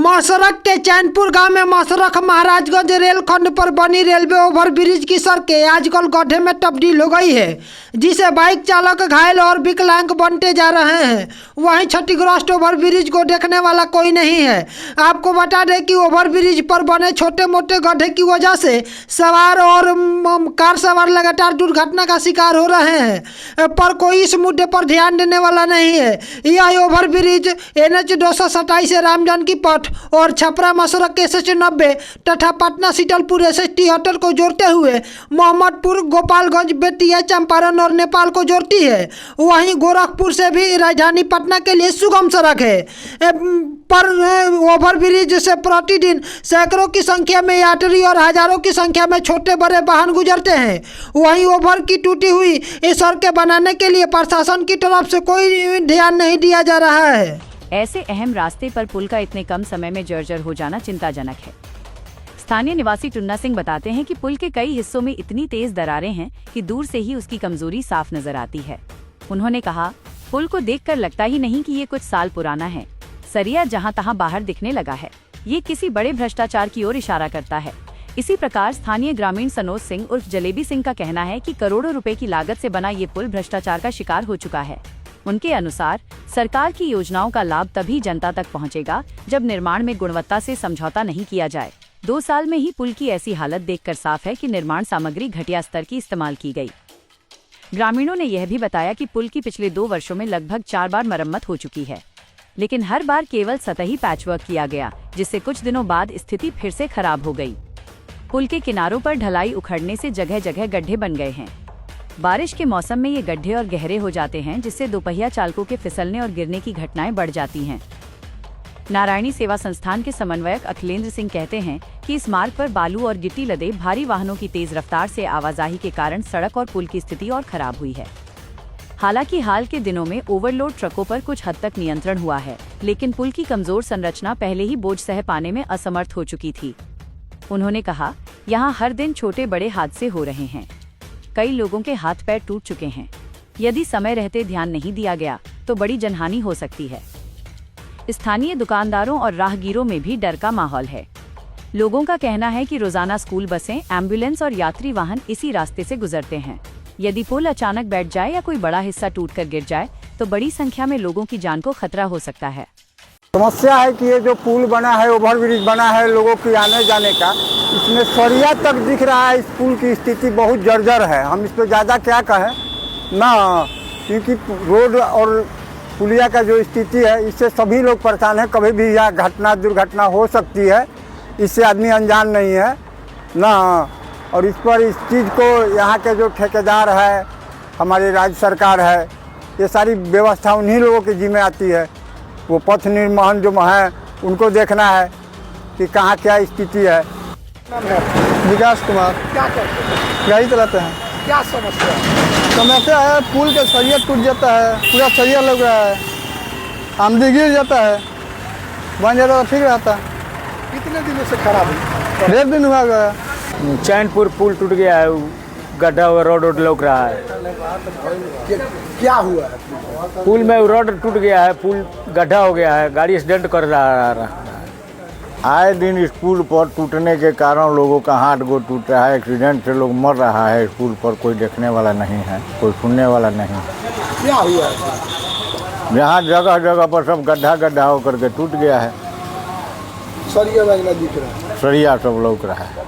मसरख के चैनपुर गांव में मसरख महाराजगंज रेलखंड पर बनी रेलवे ओवरब्रिज की सड़कें आजकल गड्ढे में तब्दील हो गई है, जिसे बाइक चालक घायल और विकलांग बनते जा रहे हैं। वहीं क्षतिग्रस्त ओवरब्रिज को देखने वाला कोई नहीं है। आपको बता दें कि ओवरब्रिज पर बने छोटे मोटे गड्ढे की वजह से सवार और कार सवार लगातार दुर्घटना का शिकार हो रहे हैं, पर कोई इस मुद्दे पर ध्यान देने वाला नहीं है। यह ओवरब्रिज NH 227 से रामजानकी पथ और छपरा मसरख के SH 90 तथा पटना सीतलपुर SH 73 को जोड़ते हुए मोहम्मदपुर, गोपालगंज, बेतिया, चंपारण और नेपाल को जोड़ती है। वहीं गोरखपुर से भी राजधानी पटना के लिए सुगम सड़क है, पर ओवरब्रिज से प्रतिदिन सैकड़ों की संख्या में यात्री और हजारों की संख्या में छोटे बड़े वाहन गुजरते हैं। वहीं ओवर की टूटी हुई इस सड़कें बनाने के लिए प्रशासन की तरफ से कोई ध्यान नहीं दिया जा रहा है। ऐसे अहम रास्ते पर पुल का इतने कम समय में जर्जर हो जाना चिंताजनक है। स्थानीय निवासी टुन्ना सिंह बताते हैं कि पुल के कई हिस्सों में इतनी तेज दरारें हैं कि दूर से ही उसकी कमजोरी साफ नजर आती है। उन्होंने कहा, पुल को देखकर लगता ही नहीं कि ये कुछ साल पुराना है। सरिया जहां तहां बाहर दिखने लगा है। ये किसी बड़े भ्रष्टाचार की ओर इशारा करता है। इसी प्रकार स्थानीय ग्रामीण सनोज सिंह उर्फ जलेबी सिंह का कहना है कि करोड़ों रुपए की लागत से बना ये पुल भ्रष्टाचार का शिकार हो चुका है। उनके अनुसार सरकार की योजनाओं का लाभ तभी जनता तक पहुंचेगा जब निर्माण में गुणवत्ता से समझौता नहीं किया जाए। 2 साल में ही पुल की ऐसी हालत देखकर साफ है कि निर्माण सामग्री घटिया स्तर की इस्तेमाल की गई। ग्रामीणों ने यह भी बताया कि पुल की पिछले 2 वर्षों में लगभग 4 बार मरम्मत हो चुकी है, लेकिन हर बार केवल सतही पैचवर्क किया गया, जिससे कुछ दिनों बाद स्थिति फिर से खराब हो गई। पुल के किनारों पर ढलाई उखड़ने से जगह जगह गड्ढे बन गए हैं। बारिश के मौसम में ये गड्ढे और गहरे हो जाते हैं, जिससे दोपहिया चालकों के फिसलने और गिरने की घटनाएं बढ़ जाती हैं। नारायणी सेवा संस्थान के समन्वयक अखिलेंद्र सिंह कहते हैं कि इस मार्ग पर बालू और गिट्टी लदे भारी वाहनों की तेज रफ्तार से आवाजाही के कारण सड़क और पुल की स्थिति और खराब हुई है। हालांकि हाल के दिनों में ओवरलोड ट्रकों पर कुछ हद तक नियंत्रण हुआ है, लेकिन पुल की कमजोर संरचना पहले ही बोझ सह पाने में असमर्थ हो चुकी थी। उन्होंने कहा, यहाँ हर दिन छोटे बड़े हादसे हो रहे हैं। कई लोगों के हाथ पैर टूट चुके हैं। यदि समय रहते ध्यान नहीं दिया गया तो बड़ी जनहानि हो सकती है। स्थानीय दुकानदारों और राहगीरों में भी डर का माहौल है। लोगों का कहना है कि रोजाना स्कूल बसें, एम्बुलेंस और यात्री वाहन इसी रास्ते से गुजरते हैं। यदि पुल अचानक बैठ जाए या कोई बड़ा हिस्सा टूटकर गिर जाए तो बड़ी संख्या में लोगों की जान को खतरा हो सकता है। समस्या है कि ये जो पुल बना है, ओवरब्रिज बना है लोगों की आने जाने का, इसमें सरिया तक दिख रहा है। इस पुल की स्थिति बहुत जर्जर है। हम इस पर ज़्यादा क्या कहें ना, क्योंकि रोड और पुलिया का जो स्थिति है इससे सभी लोग परेशान हैं। कभी भी यह दुर्घटना हो सकती है, इससे आदमी अनजान नहीं है ना। और इस पर इस चीज़ को यहाँ के जो ठेकेदार है, हमारी राज्य सरकार है, ये सारी व्यवस्था उन्हीं लोगों के जिम्मे आती है। वो पथ निर्माण जो है उनको देखना है कि कहाँ क्या स्थिति है। विकास कुमार। क्या करते हैं? गाड़ी चलाते हैं। क्या समस्या है? समस्या है, पुल का सरिया टूट जाता है, पूरा सरिया लग रहा है, आमदी गिर जाता है, बन जाता तो ठीक रहता। कितने दिनों से खराब है? 1.5 दिन हुआ गया। चैनपुर पुल टूट गया है, गड्ढा हुआ, रोड लौक रहा है। क्या हुआ है? पुल में रोड टूट गया है, पुल गड्ढा हो गया है, गाड़ी एक्सीडेंट कर रहा है। आए दिन इस पुल पर टूटने के कारण लोगों का हाथ गोड़ टूट रहा है, एक्सीडेंट से लोग मर रहा है। इस पुल पर कोई देखने वाला नहीं है, कोई सुनने वाला नहीं है। क्या हुआ है? यहाँ जगह जगह पर सब गड्ढा होकर के टूट गया है। सरिया लगना दिख रहा है, सरिया सब लौक रहा है।